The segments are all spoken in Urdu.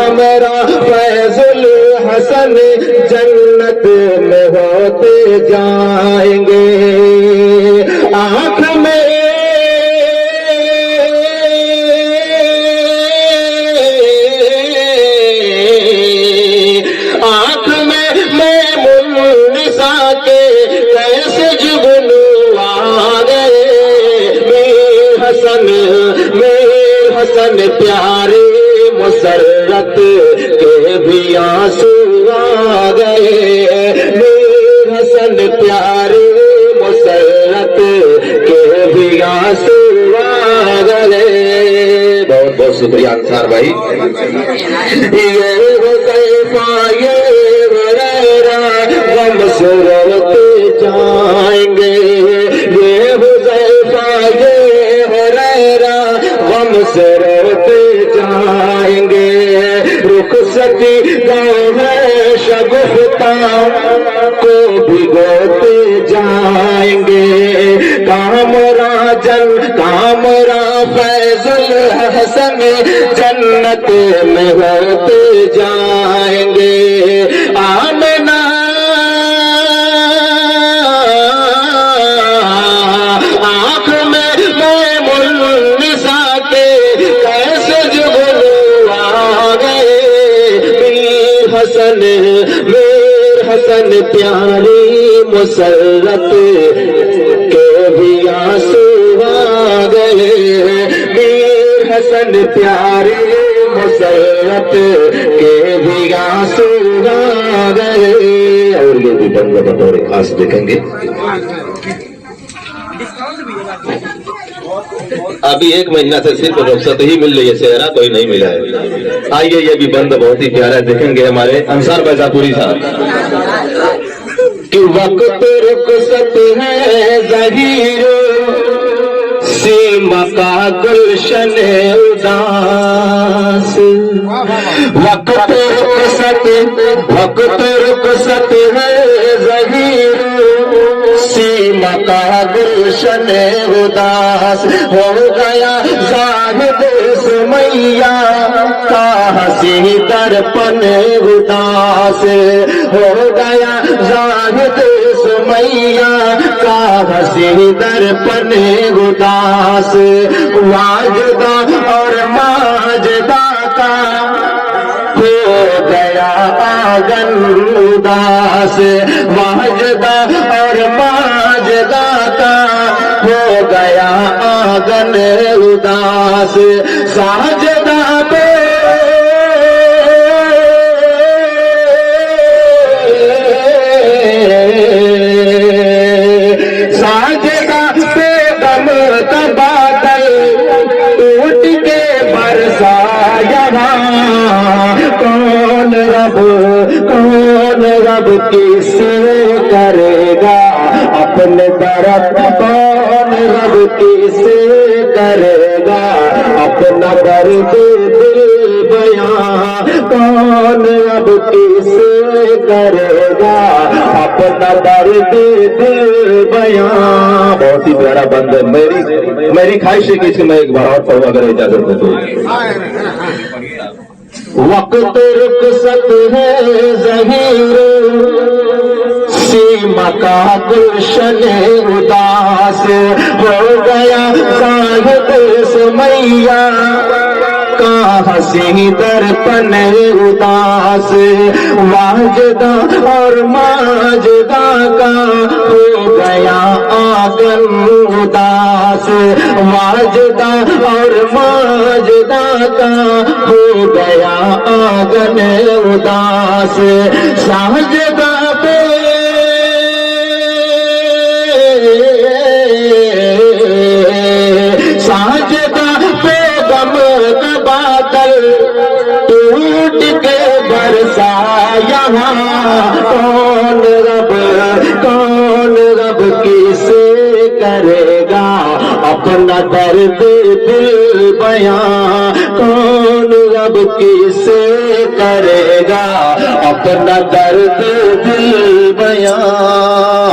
کامرا فیض الحسن جنت میں ہوتے جائیں گے آنکھ میں پیارے مسرت کے بھی آنسو آ گئے میر حسن پیارے مسرت کے بھی آنسو آ گئے بہت بہت شکریہ انصار بھائی یہ حذیفہ یہ ہریرہ غم سے روتے جائیں گے یہ حذیفہ یہ ہریرہ غم سے روتے جائیں گے رخصتی گاہ شگفتہ کو بھگوتے جائیں گے کامرا کامرا فیض الحسن جنت میں ہوتے جائیں گے آمنہ میر حسن پیاری مسرت کے بھی آنسو آ گئے میر حسن پیاری مسرت کے بھی آنسو آ گئے اور یہ بھی بندہ بطور خاص دیکھیں گے ابھی ایک مہینہ سے صرف رخصت ہی مل رہی ہے صحرا کوئی نہیں ملا ہے آئیے یہ بھی بند بہت ہی پیارا دیکھیں گے ہمارے انصار بیضاپوری صاحب کہ وقت رخصت ہے ظہیر سیما کا گلشن اداس وقت رخصت ہے ظہیر سیما کا گلشن اداس ہو گیا زاہد سمیہ کا ہنسی درپن اداس ہو گیا زاہد سمیہ کا ہنسی درپن اداس واجدہ اور ماجدہ کا ہو گیا آنگن اداس واجدہ اور ماجدہ کا ہو گیا آنگن اداس ساجدہ پہ ساجدہ پہ غم کا بادل ٹوٹ کے برسا یہاں کون رب کس کرے گا اپنے درد کون رب کس کرے گا اپنا درد دل بیان کون رب کس کرے گا اپنا درد دل بیان بہت ہی پیارا بند ہے میری خواہش ہے کہ اسے میں ایک بار اور پڑھوں اگر اجازت ہو تو وقت رخصت ہے ظہیر سیما کا گلشن اداس ہو گیا زاہد سمیہ کا ہنسی درپن اداس واجدہ اور ماجدہ کا ہو گیا آنگن اداس واجدہ اور ماجدہ کا ہو گیا آنگن اداس ساجدہ پہ ساجدہ پہ غم کا بادل ٹوٹ کے برسا یہاں کون رب کسے کرے گا اپنا درد دل بیان کون رب کسے کرے گا اپنا درد دل بیان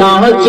5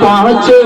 5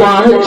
5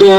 2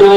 2